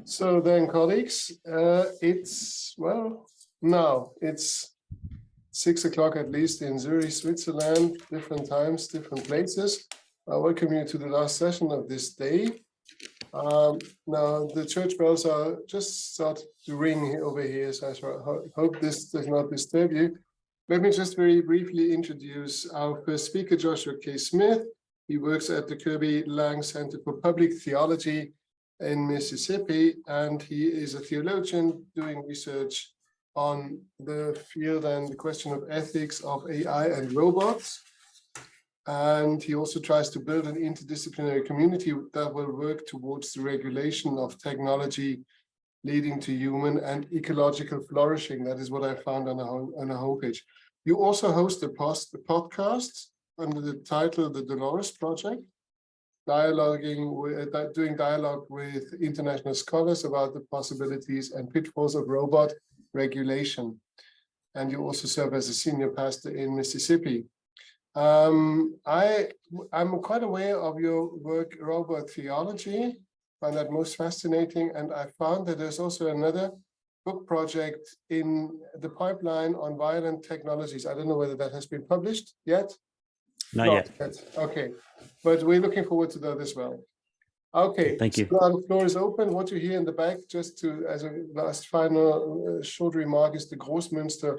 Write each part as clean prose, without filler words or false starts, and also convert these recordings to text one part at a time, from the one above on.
So then, colleagues, now it's 6 o'clock at least in Zurich, Switzerland, different times, different places. I welcome you to the last session of this day. Now, the church bells are just started to ring over here, so I hope this does not disturb you. Let me just very briefly introduce our first speaker, Joshua K. Smith. He works at the Kirby Laing Center for Public Theology in Mississippi, and he is a theologian doing research on the field and the question of ethics of AI and robots. And he also tries to build an interdisciplinary community that will work towards the regulation of technology leading to human and ecological flourishing. That is what I found on a homepage. You also host a podcast under the title The Dolores Project, doing dialogue with international scholars about the possibilities and pitfalls of robot regulation. And you also serve as a senior pastor in Mississippi. I'm quite aware of your work, robot theology, find that most fascinating. And I found that there's also another book project in the pipeline on violent technologies. I don't know whether that has been published yet. Not yet. Okay, but we're looking forward to that as well. Okay, thank you. So now the floor is open. What you hear in the back, just to as a last final short remark, is the Großmünster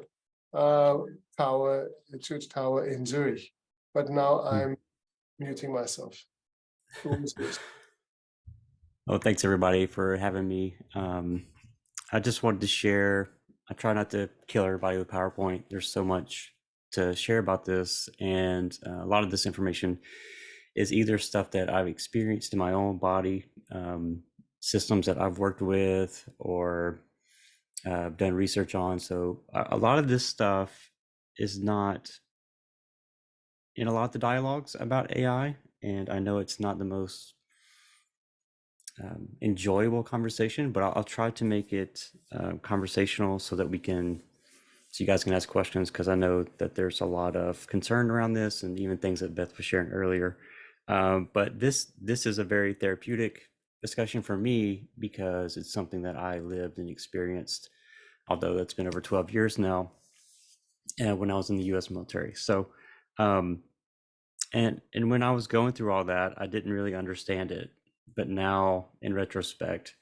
tower, the church tower in Zurich. But now I'm muting myself. Oh, thanks everybody for having me. I just wanted to share. I try not to kill everybody with PowerPoint. There's so much to share about this, and a lot of this information is either stuff that I've experienced in my own body, systems that I've worked with or done research on. So a lot of this stuff is not in a lot of the dialogues about AI, and I know it's not the most enjoyable conversation, but I'll try to make it conversational so that so you guys can ask questions, because I know that there's a lot of concern around this, and even things that Beth was sharing earlier. But this is a very therapeutic discussion for me, because it's something that I lived and experienced, although it's been over 12 years now, when I was in the U.S. military. So, and when I was going through all that, I didn't really understand it. But now, in retrospect,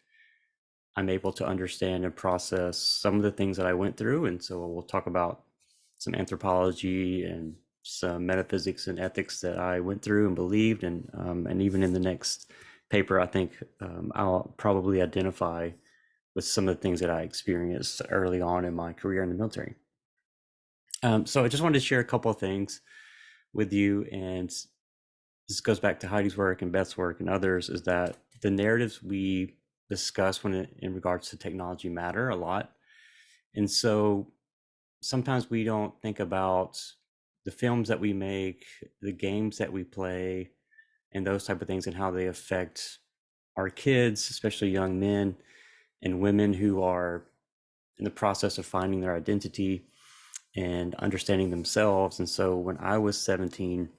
I'm able to understand and process some of the things that I went through. And so we'll talk about some anthropology and some metaphysics and ethics that I went through and believed. And even in the next paper, I think I'll probably identify with some of the things that I experienced early on in my career in the military. So I just wanted to share a couple of things with you. And this goes back to Heidi's work and Beth's work and others, is that the narratives we discuss in regards to technology matter a lot. And so sometimes we don't think about the films that we make, the games that we play, and those type of things, and how they affect our kids, especially young men and women who are in the process of finding their identity and understanding themselves. And so when I was 17,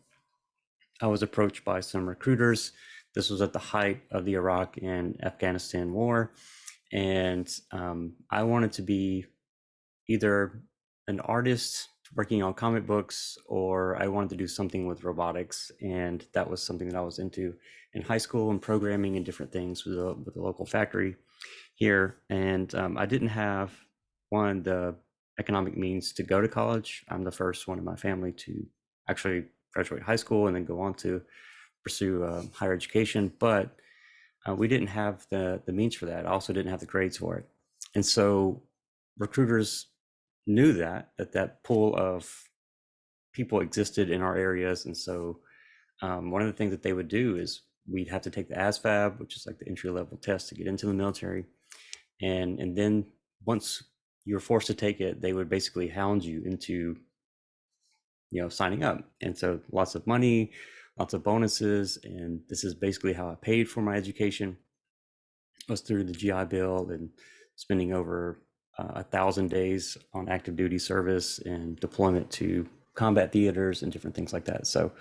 I was approached by some recruiters. This was at the height of the Iraq and Afghanistan war. And I wanted to be either an artist working on comic books, or I wanted to do something with robotics. And that was something that I was into in high school, and programming and different things with the local factory here. And I didn't have the economic means to go to college. I'm the first one in my family to actually graduate high school and then go on to pursue higher education, but we didn't have the means for that. I also didn't have the grades for it. And so recruiters knew that pool of people existed in our areas. And so one of the things that they would do is we'd have to take the ASVAB, which is like the entry level test to get into the military. And then once you were forced to take it, they would basically hound you into signing up. And so lots of money, lots of bonuses. And this is basically how I paid for my education, was through the GI Bill and spending over 1,000 days on active duty service and deployment to combat theaters and different things like that. So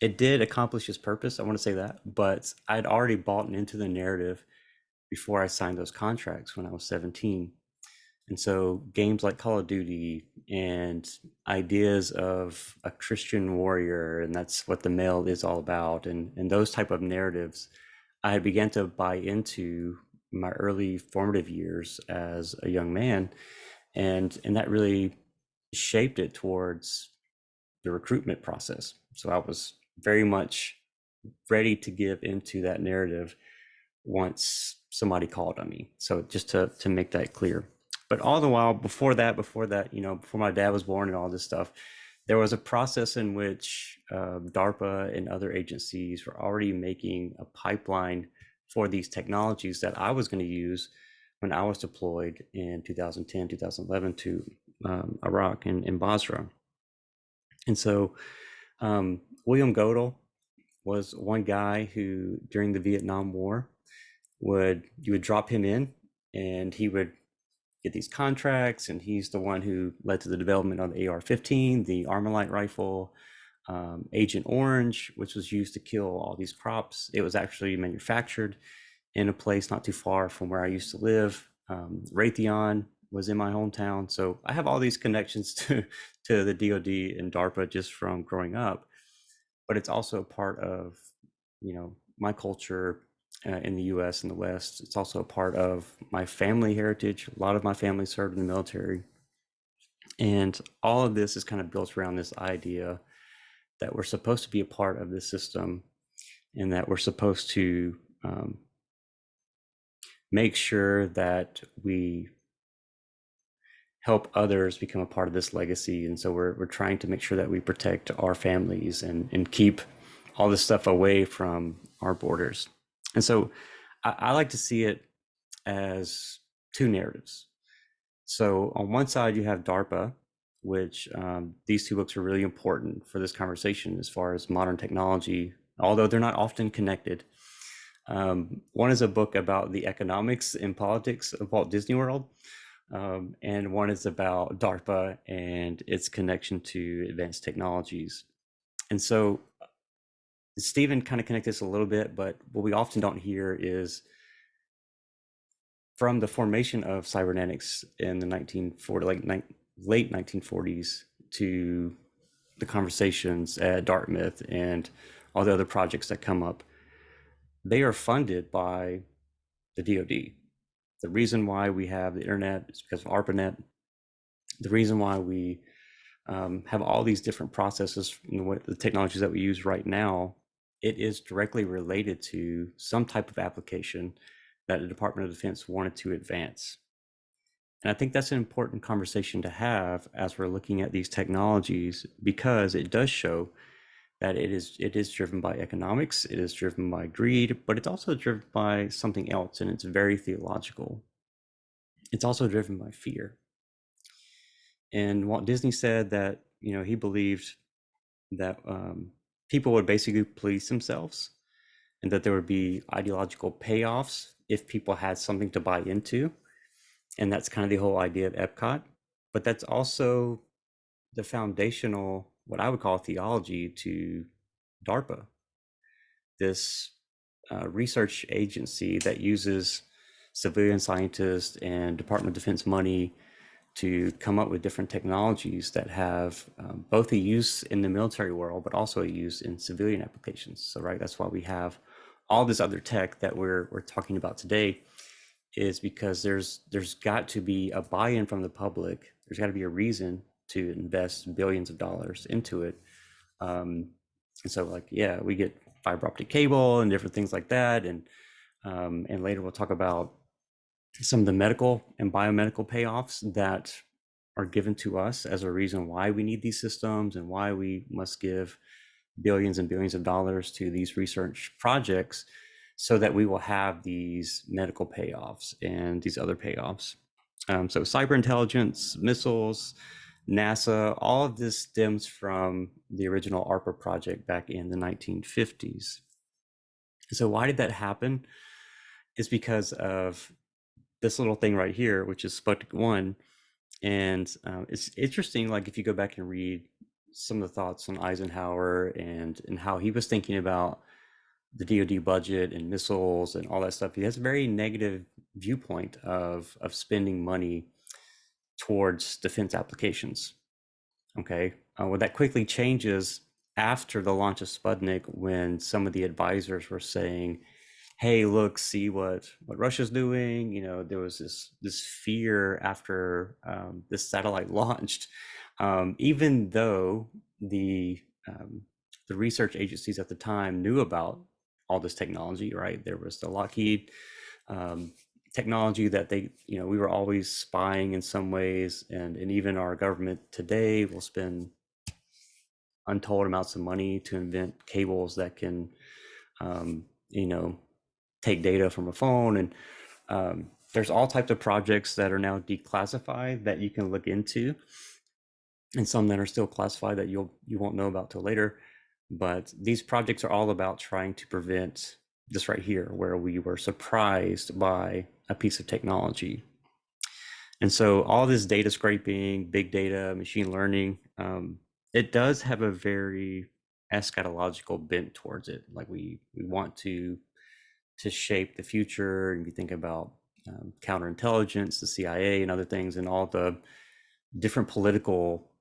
it did accomplish its purpose, I want to say that, but I'd already bought into the narrative before I signed those contracts when I was 17. And so games like Call of Duty and ideas of a Christian warrior, and that's what the male is all about, and those type of narratives, I began to buy into my early formative years as a young man, and that really shaped it towards the recruitment process. So I was very much ready to give into that narrative once somebody called on me. So just to make that clear. But all the while before that, before my dad was born and all this stuff, there was a process in which DARPA and other agencies were already making a pipeline for these technologies that I was going to use when I was deployed in 2010, 2011 to Iraq and Basra. And so William Godel was one guy who, during the Vietnam War, you would drop him in and he would get these contracts, and he's the one who led to the development of the AR-15, the Armalite rifle, Agent Orange, which was used to kill all these crops. It was actually manufactured in a place not too far from where I used to live. Raytheon was in my hometown. So I have all these connections to the DoD and DARPA just from growing up, but it's also part of, my culture in the US and the West. It's also a part of my family heritage. A lot of my family served in the military. And all of this is kind of built around this idea that we're supposed to be a part of this system, and that we're supposed to make sure that we help others become a part of this legacy. And so we're trying to make sure that we protect our families and keep all this stuff away from our borders. And so I like to see it as two narratives. So on one side, you have DARPA, which these two books are really important for this conversation as far as modern technology, although they're not often connected. One is a book about the economics and politics of Walt Disney World, and one is about DARPA and its connection to advanced technologies. And so Stephen kind of connected this a little bit, but what we often don't hear is from the formation of cybernetics in the late 1940s to the conversations at Dartmouth and all the other projects that come up, they are funded by the DoD. The reason why we have the internet is because of ARPANET. The reason why we have all these different processes, the technologies that we use right now, it is directly related to some type of application that the Department of Defense wanted to advance. And I think that's an important conversation to have as we're looking at these technologies, because it does show that it is driven by economics, it is driven by greed, but it's also driven by something else, and it's very theological. It's also driven by fear. And Walt Disney said that, he believed that people would basically police themselves, and that there would be ideological payoffs if people had something to buy into. And that's kind of the whole idea of Epcot. But that's also the foundational, what I would call theology, to DARPA, this research agency that uses civilian scientists and Department of Defense money to come up with different technologies that have both a use in the military world, but also a use in civilian applications. So, right, that's why we have all this other tech that we're talking about today, is because there's got to be a buy-in from the public. There's got to be a reason to invest billions of dollars into it. And so, we get fiber optic cable and different things like that. And later we'll talk about some of the medical and biomedical payoffs that are given to us as a reason why we need these systems and why we must give billions and billions of dollars to these research projects, so that we will have these medical payoffs and these other payoffs. So cyber intelligence, missiles, NASA, all of this stems from the original ARPA project back in the 1950s. So why did that happen? It's because of this little thing right here, which is Sputnik 1. And it's interesting, if you go back and read some of the thoughts on Eisenhower and how he was thinking about the DoD budget and missiles and all that stuff. He has a very negative viewpoint of spending money towards defense applications. Okay, well, that quickly changes after the launch of Sputnik, when some of the advisors were saying, "Hey, look, see what Russia's doing." You know, there was this fear after this satellite launched, even though the research agencies at the time knew about all this technology. Right, there was the Lockheed technology that they, you know, we were always spying in some ways, and even our government today will spend untold amounts of money to invent cables that can, you know, take data from a phone. And there's all types of projects that are now declassified that you can look into, and some that are still classified that you won't know about till later. But these projects are all about trying to prevent this right here, where we were surprised by a piece of technology. And so all this data scraping, big data, machine learning, it does have a very eschatological bent towards it. Like we want to shape the future. And you think about counterintelligence, the CIA, and other things, and all the different political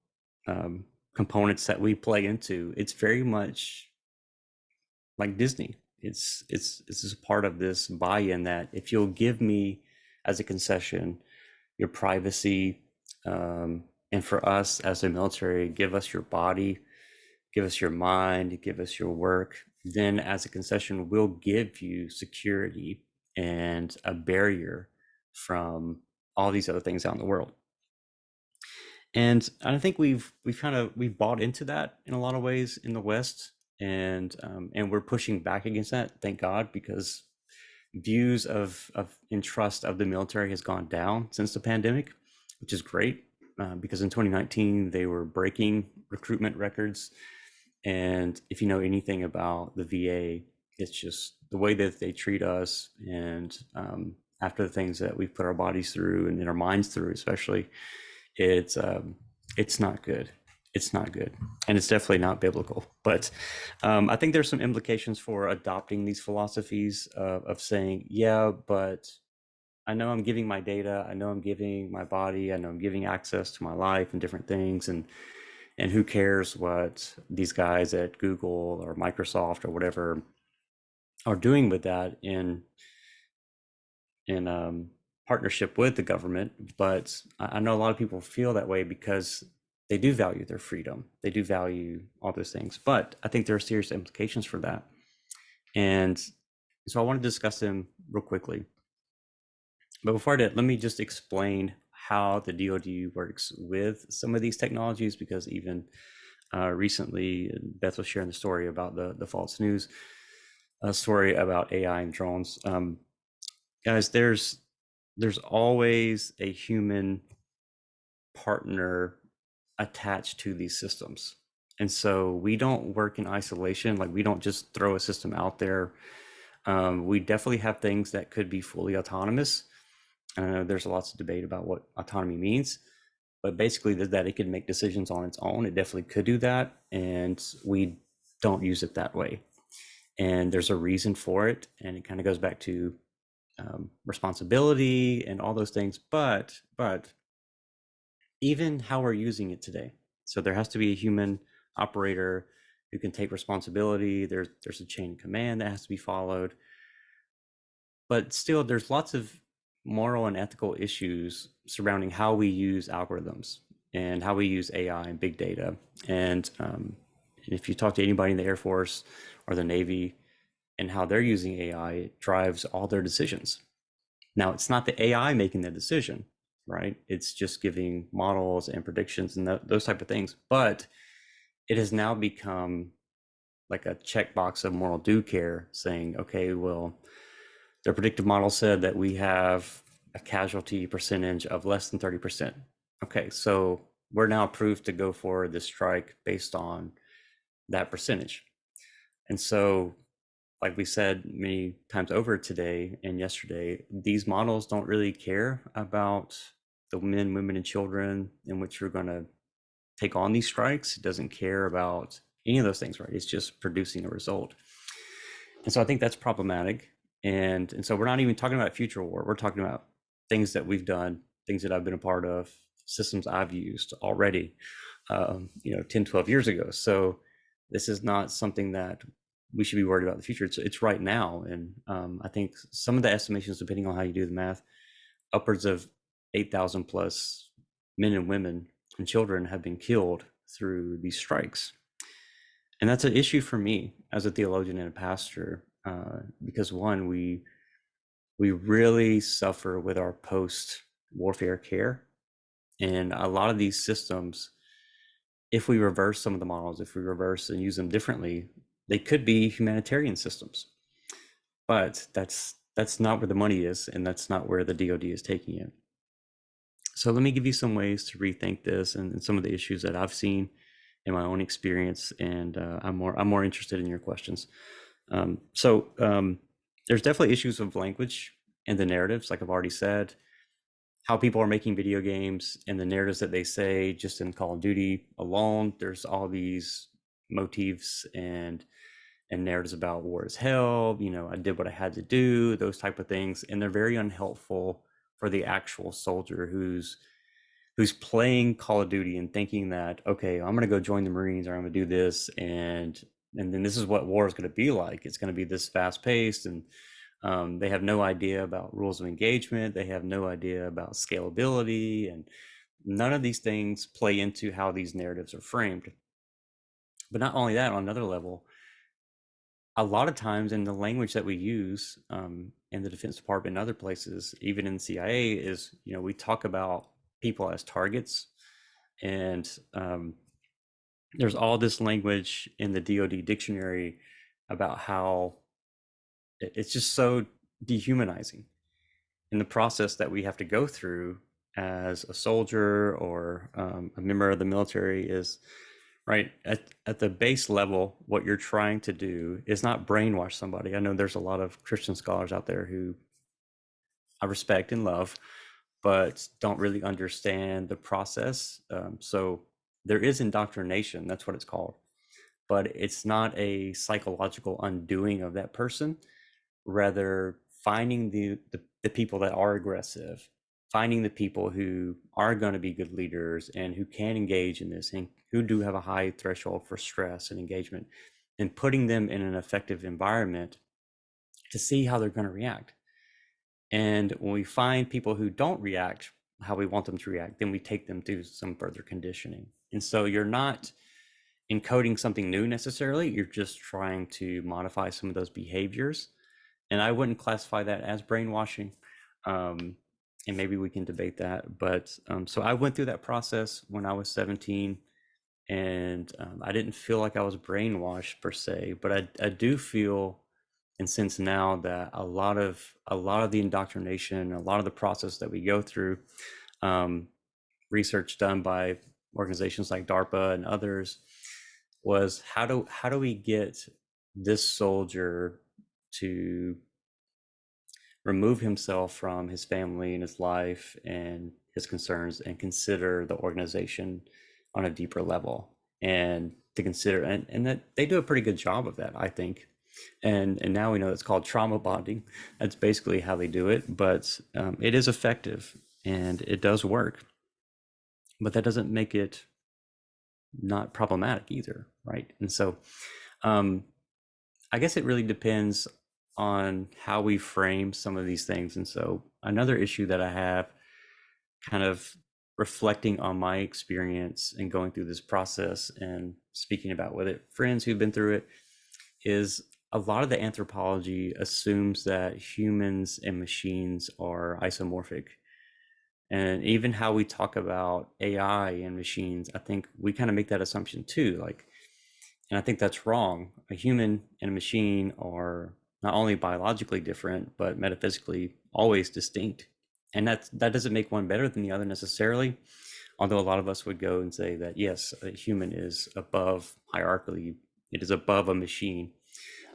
components that we play into. It's very much like Disney. It's a part of this buy-in that if you'll give me as a concession your privacy, and for us as a military, give us your body, give us your mind, give us your work, then as a concession, we'll give you security and a barrier from all these other things out in the world. And I think we've bought into that in a lot of ways in the West, and we're pushing back against that, thank God, because views of and trust of the military has gone down since the pandemic, which is great, because in 2019 they were breaking recruitment records. And if you know anything about the VA, it's just the way that they treat us, and after the things that we've put our bodies through and in our minds through, especially, it's not good. It's not good, and it's definitely not biblical. But I think there's some implications for adopting these philosophies of saying, yeah, but I know I'm giving my data, I know I'm giving my body, I know I'm giving access to my life and different things, and who cares what these guys at Google or Microsoft or whatever are doing with that in partnership with the government. But I know a lot of people feel that way because they do value their freedom. They do value all those things. But I think there are serious implications for that. And so I want to discuss them real quickly. But before I do, let me just explain how the DoD works with some of these technologies, because even recently, Beth was sharing the story about the false news story about AI and drones. Guys, there's always a human partner attached to these systems. And so we don't work in isolation. Like, we don't just throw a system out there. We definitely have things that could be fully autonomous. There's lots of debate about what autonomy means, but basically that it can make decisions on its own. It definitely could do that, and we don't use it that way. And there's a reason for it, and it kind of goes back to responsibility and all those things. But even how we're using it today. So there has to be a human operator who can take responsibility. There's a chain of command that has to be followed. But still, there's lots of moral and ethical issues surrounding how we use algorithms and how we use AI and big data. And if you talk to anybody in the Air Force or the Navy and how they're using AI, it drives all their decisions. Now, it's not the AI making the decision, right? It's just giving models and predictions and those type of things. But it has now become like a checkbox of moral due care, saying, okay, well, the predictive model said that we have a casualty percentage of less than 30%. Okay, so we're now approved to go for this strike based on that percentage. And so, like we said many times over today and yesterday, these models don't really care about the men, women, and children in which you're going to take on these strikes. It doesn't care about any of those things, right? It's just producing a result. And so I think that's problematic. And so we're not even talking about future war. We're talking about things that we've done, things that I've been a part of, systems I've used already, 10, 12 years ago. So this is not something that we should be worried about in the future. It's right now. And I think some of the estimations, depending on how you do the math, upwards of 8,000 plus men and women and children have been killed through these strikes. And that's an issue for me as a theologian and a pastor, because one, we really suffer with our post warfare care. And a lot of these systems, if we reverse some of the models, if we reverse and use them differently, they could be humanitarian systems. But that's not where the money is, and that's not where the DoD is taking it. So let me give you some ways to rethink this and some of the issues that I've seen in my own experience, and I'm more interested in your questions. There's definitely issues of language and the narratives, like I've already said, how people are making video games and the narratives that they say. Just in Call of Duty alone, there's all these motifs and narratives about war is hell, I did what I had to do, those type of things, and they're very unhelpful for the actual soldier who's playing Call of Duty and thinking that, okay, I'm going to go join the Marines, or I'm going to do this, and then this is what war is going to be like. It's going to be this fast paced, and they have no idea about rules of engagement. They have no idea about scalability, and none of these things play into how these narratives are framed. But not only that, on another level, a lot of times in the language that we use in the Defense Department and other places, even in the CIA, is, we talk about people as targets. And there's all this language in the DoD dictionary about how it's just so dehumanizing in the process that we have to go through as a soldier or a member of the military. Is right at the base level, what you're trying to do is not brainwash somebody. I know there's a lot of Christian scholars out there who I respect and love, but don't really understand the process. So there is indoctrination, that's what it's called, but it's not a psychological undoing of that person. Rather, finding the people that are aggressive, finding the people who are going to be good leaders and who can engage in this and who do have a high threshold for stress and engagement, and putting them in an effective environment to see how they're going to react. And when we find people who don't react how we want them to react, then we take them through some further conditioning. And so you're not encoding something new necessarily, you're just trying to modify some of those behaviors. And I wouldn't classify that as brainwashing. And maybe we can debate that. But so I went through that process when I was 17, and I didn't feel like I was brainwashed per se, but I do feel and sense now that a lot of the indoctrination, a lot of the process that we go through, research done by organizations like DARPA and others, was how do we get this soldier to remove himself from his family and his life and his concerns and consider the organization on a deeper level, and to consider, and that they do a pretty good job of that, I think. And now we know it's called trauma bonding. That's basically how they do it, but it is effective and it does work. But that doesn't make it not problematic either, right? And so I guess it really depends on how we frame some of these things. And so another issue that I have, kind of reflecting on my experience and going through this process and speaking about with it, friends who've been through it, is a lot of the anthropology assumes that humans and machines are isomorphic. And even how we talk about AI and machines, I think we kind of make that assumption too. And I think that's wrong. A human and a machine are not only biologically different, but metaphysically always distinct. And that doesn't make one better than the other necessarily. Although a lot of us would go and say that, yes, a human is above hierarchically, it is above a machine.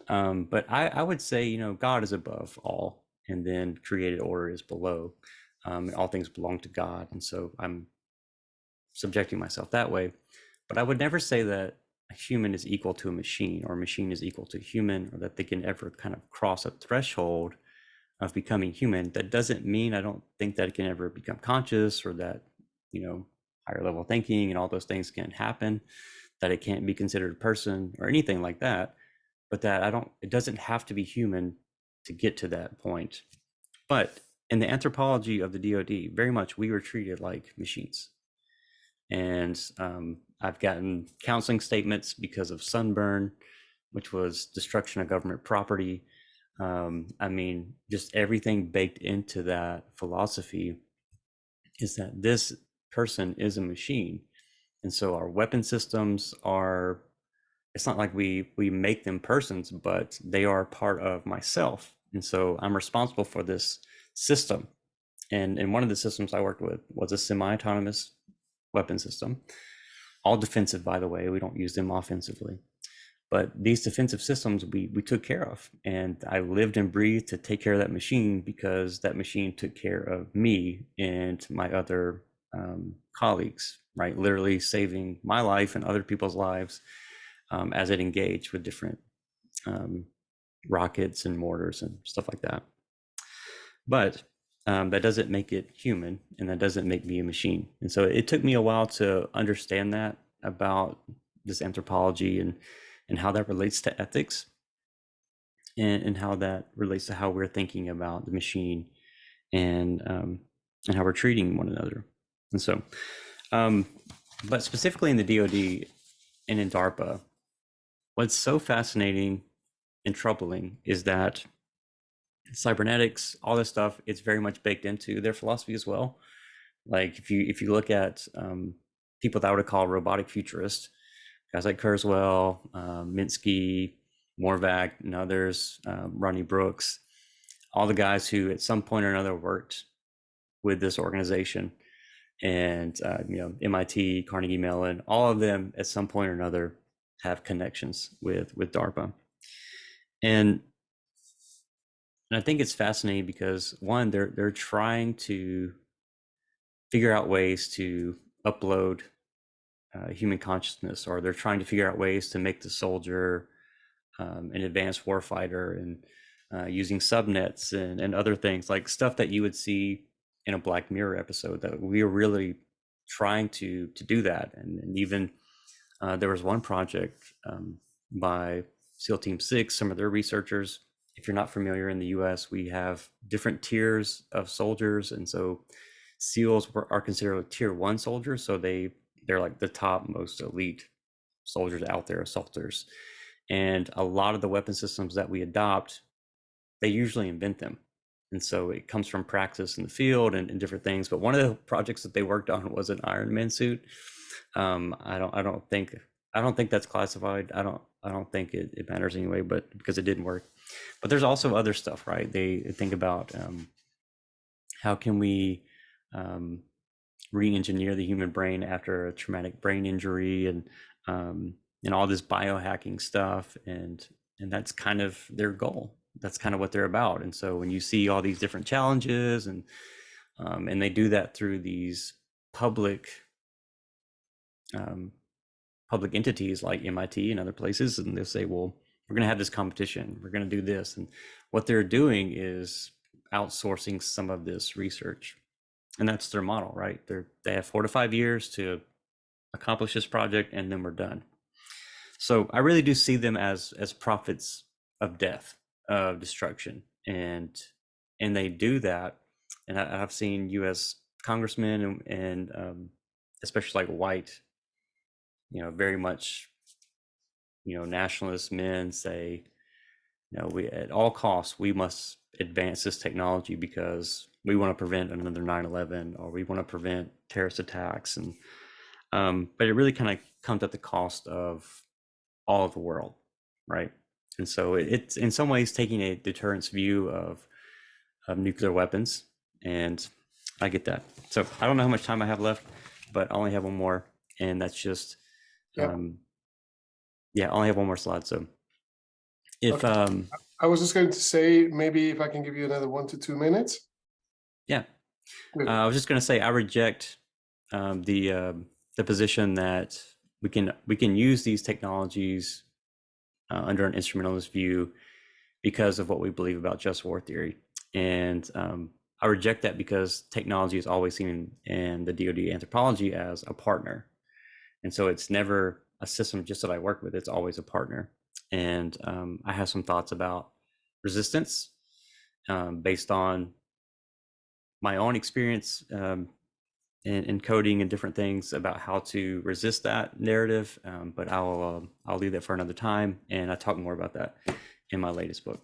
But I would say, God is above all, and then created order is below. And all things belong to God. And so I'm subjecting myself that way. But I would never say that a human is equal to a machine, or a machine is equal to a human, or that they can ever kind of cross a threshold of becoming human. That doesn't mean I don't think that it can ever become conscious, or that, you know, higher level thinking and all those things can happen, that it can't be considered a person or anything like that, but that it doesn't have to be human to get to that point. But in the anthropology of the DoD, very much we were treated like machines. And I've gotten counseling statements because of sunburn, which was destruction of government property. I mean, just everything baked into that philosophy is that this person is a machine. And so our weapon systems are, it's not like we make them persons, but they are part of myself. And so I'm responsible for this system. And one of the systems I worked with was a semi-autonomous weapon system, all defensive, by the way. We don't use them offensively, but these defensive systems we took care of, and I lived and breathed to take care of that machine, because that machine took care of me and my other colleagues, right? Literally saving my life and other people's lives as it engaged with different rockets and mortars and stuff like that. But that doesn't make it human, and that doesn't make me a machine. And so it took me a while to understand that about this anthropology, and how that relates to ethics, and how that relates to how we're thinking about the machine, and how we're treating one another. And so, but specifically in the DoD and in DARPA, what's so fascinating and troubling is that cybernetics, all this stuff, it's very much baked into their philosophy as well. Like if you look at people that I would call robotic futurists, guys like Kurzweil, Minsky, Morvac, and others, Ronnie Brooks, all the guys who at some point or another worked with this organization, and you know, MIT, Carnegie Mellon, all of them at some point or another have connections with DARPA. And I think it's fascinating because, one, they're trying to figure out ways to upload human consciousness, or they're trying to figure out ways to make the soldier an advanced warfighter, and using subnets and other things, like stuff that you would see in a Black Mirror episode, that we are really trying to do that. And even there was one project by SEAL Team 6, some of their researchers. If you're not familiar, in the US, we have different tiers of soldiers. And so SEALs are considered tier 1 soldiers. So they're like the top most elite soldiers out there, assaulters. And a lot of the weapon systems that we adopt, they usually invent them. And so it comes from practice in the field and different things. But one of the projects that they worked on was an Iron Man suit. I don't think that's classified. I don't think it matters anyway, but because it didn't work. But there's also other stuff, right? They think about how can we re-engineer the human brain after a traumatic brain injury, and all this biohacking stuff, and that's kind of their goal. That's kind of what they're about. And so when you see all these different challenges, and they do that through these public entities like MIT and other places, and they'll say, well, we're going to have this competition, we're going to do this. And what they're doing is outsourcing some of this research. And that's their model, right? They have 4 to 5 years to accomplish this project, and then we're done. So I really do see them as prophets of death, of destruction, and they do that. And I've seen U.S. congressmen and especially like white, very much, nationalist men say, we at all costs we must advance this technology because we want to prevent another 9/11, or we want to prevent terrorist attacks. And but it really kind of comes at the cost of all of the world, right? And so it's in some ways taking a deterrence view of nuclear weapons, and I get that. So I don't know how much time I have left, but I only have one more, and that's just I only have one more slide. So if okay. I was just going to say, maybe if I can give you another 1 to 2 minutes. Yeah, I was just going to say I reject the position that we can use these technologies under an instrumentalist view because of what we believe about just war theory. And I reject that because technology is always seen in the DoD anthropology as a partner. And so it's never a system just that I work with, it's always a partner. And I have some thoughts about resistance based on my own experience in coding and different things about how to resist that narrative. But I'll leave that for another time. And I talk more about that in my latest book.